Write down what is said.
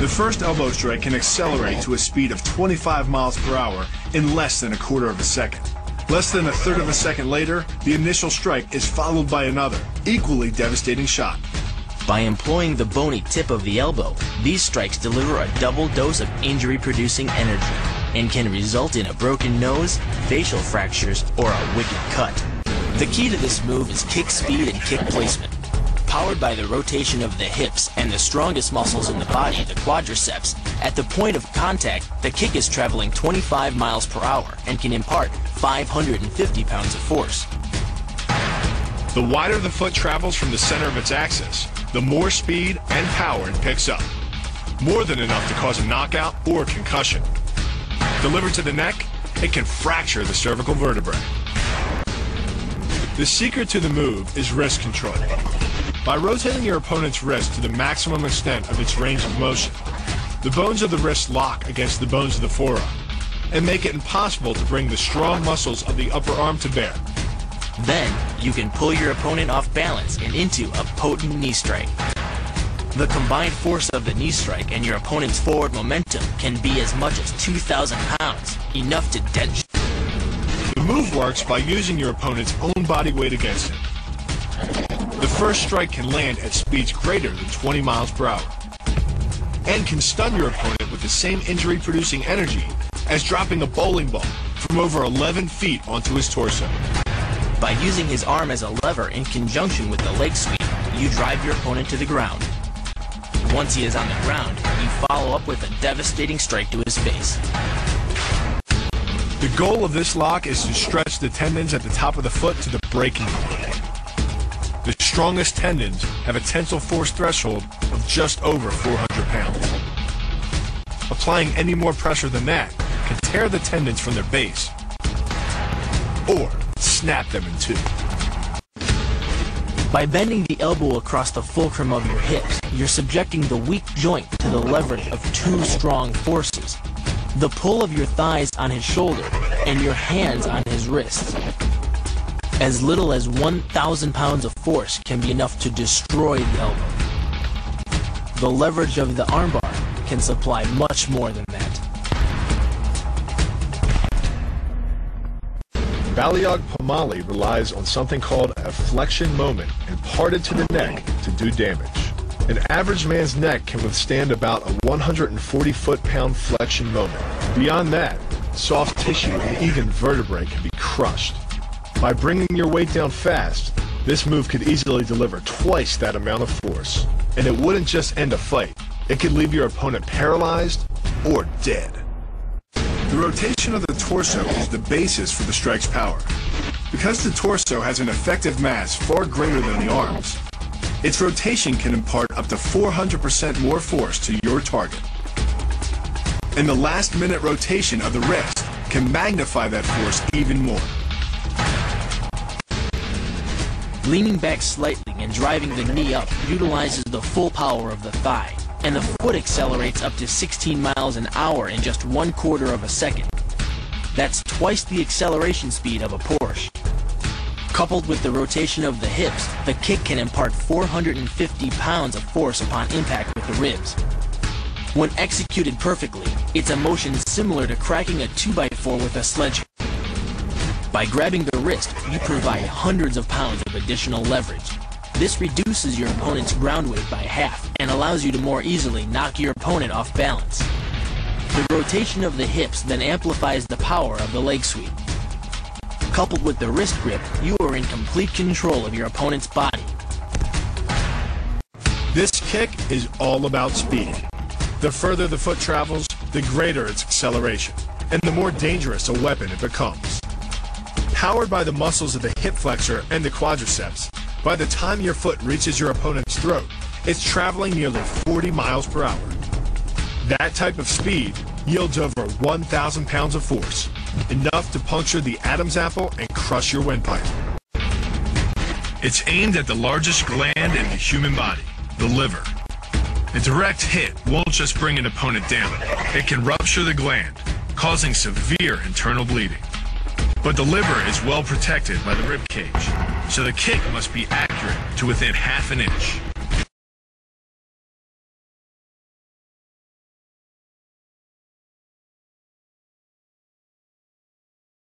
The first elbow strike can accelerate to a speed of 25 miles per hour in less than a quarter of a second. Less than a third of a second later, the initial strike is followed by another, equally devastating shot. By employing the bony tip of the elbow, these strikes deliver a double dose of injury-producing energy and can result in a broken nose, facial fractures, or a wicked cut. The key to this move is kick speed and kick placement. Powered by the rotation of the hips and the strongest muscles in the body, the quadriceps, at the point of contact, the kick is traveling 25 miles per hour and can impart 550 pounds of force. The wider the foot travels from the center of its axis, the more speed and power it picks up. More than enough to cause a knockout or concussion. Delivered to the neck, it can fracture the cervical vertebrae. The secret to the move is wrist control. By rotating your opponent's wrist to the maximum extent of its range of motion, the bones of the wrist lock against the bones of the forearm and make it impossible to bring the strong muscles of the upper arm to bear. Then, you can pull your opponent off balance and into a potent knee strike. The combined force of the knee strike and your opponent's forward momentum can be as much as 2,000 pounds, enough to dent you. The move works by using your opponent's own body weight against him. The first strike can land at speeds greater than 20 miles per hour and can stun your opponent with the same injury-producing energy as dropping a bowling ball from over 11 feet onto his torso. By using his arm as a lever in conjunction with the leg sweep, you drive your opponent to the ground. Once he is on the ground, you follow up with a devastating strike to his face. The goal of this lock is to stretch the tendons at the top of the foot to the breaking point. The strongest tendons have a tensile force threshold of just over 400 pounds. Applying any more pressure than that can tear the tendons from their base or snap them in two. By bending the elbow across the fulcrum of your hips, you're subjecting the weak joint to the leverage of two strong forces. The pull of your thighs on his shoulder and your hands on his wrists. As little as 1,000 pounds of force can be enough to destroy the elbow. The leverage of the armbar can supply much more than that. Balayage Pomali relies on something called a flexion moment imparted to the neck to do damage. An average man's neck can withstand about a 140 foot-pound flexion moment. Beyond that, soft tissue and even vertebrae can be crushed. By bringing your weight down fast, this move could easily deliver twice that amount of force. And it wouldn't just end a fight, it could leave your opponent paralyzed or dead. The rotation of the torso is the basis for the strike's power. Because the torso has an effective mass far greater than the arms, its rotation can impart up to 400% more force to your target. And the last-minute rotation of the wrist can magnify that force even more. Leaning back slightly and driving the knee up utilizes the full power of the thigh, and the foot accelerates up to 16 miles an hour in just 1/4 of a second. That's twice the acceleration speed of a Porsche. Coupled with the rotation of the hips, the kick can impart 450 pounds of force upon impact with the ribs. When executed perfectly, it's a motion similar to cracking a 2x4 with a sledgehammer. By grabbing the wrist, you provide hundreds of pounds of additional leverage. This reduces your opponent's ground weight by half and allows you to more easily knock your opponent off balance. The rotation of the hips then amplifies the power of the leg sweep. Coupled with the wrist grip, you are in complete control of your opponent's body. This kick is all about speed. The further the foot travels, the greater its acceleration, and the more dangerous a weapon it becomes. Powered by the muscles of the hip flexor and the quadriceps, by the time your foot reaches your opponent's throat, it's traveling nearly 40 miles per hour. That type of speed yields over 1,000 pounds of force, enough to puncture the Adam's apple and crush your windpipe. It's aimed at the largest gland in the human body, the liver. A direct hit won't just bring an opponent down, it can rupture the gland, causing severe internal bleeding. But the liver is well protected by the rib cage, so the kick must be accurate to within half an inch.